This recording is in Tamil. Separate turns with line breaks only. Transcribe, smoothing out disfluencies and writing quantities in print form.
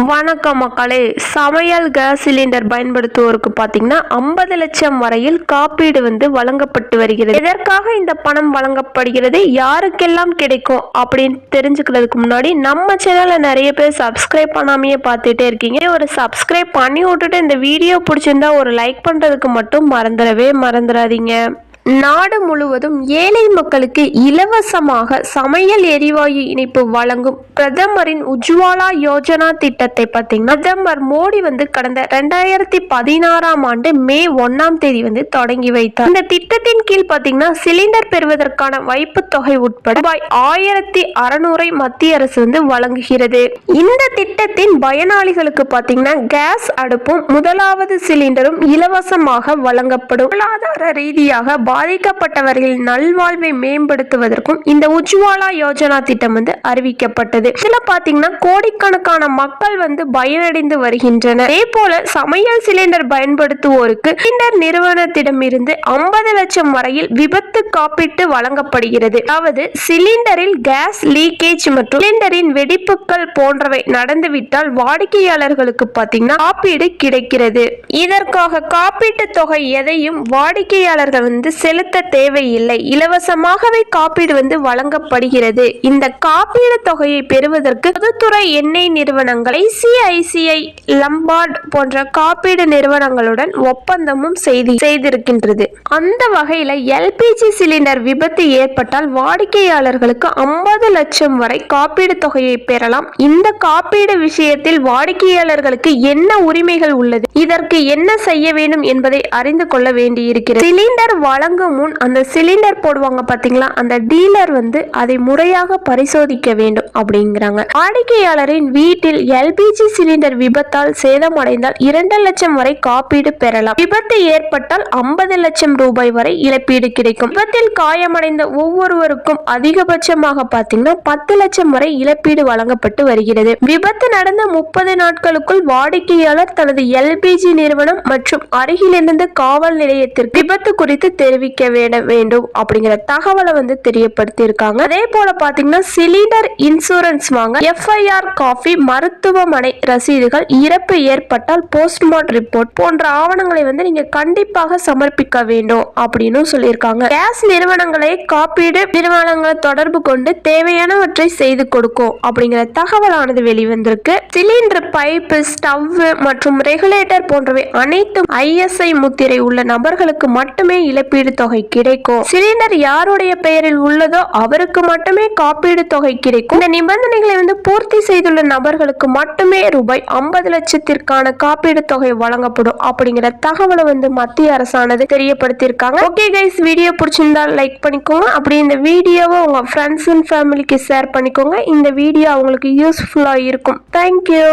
வணக்கம் மக்களே. சமையல் கேஸ் சிலிண்டர் பயன்படுத்துவோருக்கு பார்த்தீங்கன்னா 50 லட்சம் வரையில் காப்பீடு வழங்கப்பட்டு வருகிறது. எதற்காக இந்த பணம் வழங்கப்படுகிறது, யாருக்கெல்லாம் கிடைக்கும் அப்படின்னு தெரிஞ்சுக்கிறதுக்கு முன்னாடி நம்ம சேனலை நிறைய பேர் சப்ஸ்கிரைப் பண்ணாமையே பார்த்துட்டே இருக்கீங்க. ஒரு சப்ஸ்கிரைப் பண்ணி விட்டுட்டு இந்த வீடியோ பிடிச்சிருந்தா ஒரு லைக் பண்ணுறதுக்கு மட்டும் மறந்துடாதீங்க. நாடு முழுவதும் ஏழை மக்களுக்கு இலவசமாக சமையல் எரிவாயு இணைப்பு வழங்கும் பிரதமரின் உஜ்வாலா யோஜனா திட்டத்தை பார்த்தீங்கன்னா பிரதமர் மோடி கடந்த 2016ஆம் ஆண்டு மே 1ஆம் தேதி தொடங்கி வைத்தார். இந்த திட்டத்தின் கீழ் பார்த்தீங்கன்னா சிலிண்டர் பெறுவதற்கான வைப்பு தொகை உட்பட ரூபாய் 1600 மத்திய அரசு வழங்குகிறது. இந்த திட்டத்தின் பயனாளிகளுக்கு பார்த்தீங்கன்னா கேஸ் அடுப்பும் முதலாவது சிலிண்டரும் இலவசமாக வழங்கப்படும். பொருளாதார ரீதியாக பாதிக்கப்பட்டவர்களின் நல்வாழ்வை மேம்படுத்துவதற்கும் இந்த உஜ்வாலா யோஜனா திட்டம் அறிவிக்கப்பட்டது. இதுல பாத்தீங்கன்னா கோடிக்கணக்கான மக்கள் பயனடைந்து வருகின்றனர். அதே போல சமையல் சிலிண்டர் பயன்படுத்துவோருக்கு சிலிண்டர் நிறுவனத்திடமிருந்து 50 லட்சம் வரையில் விபத்து காப்பீட்டு வழங்கப்படுகிறது. அதாவது சிலிண்டரில் கேஸ் லீக்கேஜ் மற்றும் சிலிண்டரின் வெடிப்புகள் போன்றவை நடந்துவிட்டால் வாடிக்கையாளர்களுக்கு பாத்தீங்கன்னா காப்பீடு கிடைக்கிறது. இதற்காக காப்பீட்டு தொகை எதையும் வாடிக்கையாளர்கள் செலுத்த தேவையில்லை. இலவசமாகவே காப்பீடு வழங்கப்படுகிறது. இந்த காப்பீடு தொகையை பெறுவதற்கு பொதுத்துறை எண்ணெய் நிறுவனங்கள் ICICI லம்பார்ட் போன்ற காப்பீடு நிறுவனங்களுடன் ஒப்பந்தமும் செய்திருக்கின்றது. அந்த வகையில LPG சிலிண்டர் விபத்து ஏற்பட்டால் வாடிக்கையாளர்களுக்கு 50 லட்சம் வரை காப்பீடு தொகையை பெறலாம். இந்த காப்பீடு விஷயத்தில் வாடிக்கையாளர்களுக்கு என்ன உரிமைகள் உள்ளது, இதற்கு என்ன செய்ய வேண்டும் என்பதை அறிந்து கொள்ள வேண்டியிருக்கிறது. சிலிண்டர் வழங்கும் முன் அந்த சிலிண்டர் போடுவாங்க பாத்தீங்களா, அந்த டீலர் அதை முறையாக பரிசோதிக்க வேண்டும் அப்படிங்கிறாங்க. வாடிக்கையாளரின் வீட்டில் LPG சிலிண்டர் விபத்தால் சேதமடைந்தால் 2 லட்சம் வரை காப்பீடு பெறலாம். விபத்து ஏற்பட்டால் 50 லட்சம் ரூபாய் வரை இழப்பீடு கிடைக்கும். விபத்தில் காயமடைந்த ஒவ்வொருவருக்கும் அதிகபட்சமாக பாத்தீங்கன்னா 10 லட்சம் வரை இழப்பீடு வழங்கப்பட்டு வருகிறது. விபத்து நடந்த 30 நாட்களுக்குள் வாடிக்கையாளர் தனது LPG நிறுவனம் மற்றும் அருகிலிருந்து காவல் நிலையத்திற்கு விபத்து குறித்து தெரிவிக்க வேண்டும் அப்படிங்கிற தகவலை தெரியப்படுத்தி இருக்காங்க. அதே போல பாத்தீங்கன்னா சிலிண்டர் இன்சூரன்ஸ் வாங்க FIR காப்பி, மருத்துவமனை ரசீதுகள், இறப்பு ஏற்பட்டால் போஸ்ட்மார்ட்டம் ரிப்போர்ட் போன்ற ஆவணங்களை நீங்க கண்டிப்பாக சமர்ப்பிக்க வேண்டும் அப்படின்னு சொல்லியிருக்காங்க. கேஸ் நிறுவனங்களை காப்பீடு நிறுவனங்களை தொடர்பு கொண்டு தேவையானவற்றை செய்து கொடுக்கும் அப்படிங்கிற தகவலானது வெளிவந்திருக்கு. சிலிண்டர் பைப்பு, ஸ்டவ் மற்றும் ரெகுலேட்டர் போன்றவை அனைத்தும் ISI முத்திரை உள்ள நபர்களுக்கு மட்டுமே இழப்பீடு தொகை கிடைக்கும். சிலிண்டர் யாருடைய பெயரில் உள்ளதோ அவருக்கு மட்டுமே காப்பீடு தொகை கிடைக்கும். இந்த நிபந்தனைகளை பூர்த்தி செய்துள்ள நபர்களுக்கு மட்டுமே ரூபாய் 50 லட்சத்திற்கான காப்பீடு தொகை வழங்கப்படும் அப்படிங்கிற தகவலை மத்திய அரசானது தெரியப்படுத்தியிருக்காங்க. ஓகே கைஸ், வீடியோ பிடிச்சிருந்தா லைக் பண்ணிக்கோங்க. அப்படி இந்த வீடியோவை உங்க ஃப்ரெண்ட்ஸ் அண்ட் ஃபேமிலிக்கு ஷேர் பண்ணிக்கோங்க. இந்த வீடியோ அவங்களுக்கு யூஸ்ஃபுல்லா இருக்கும். தேங்க்யூ.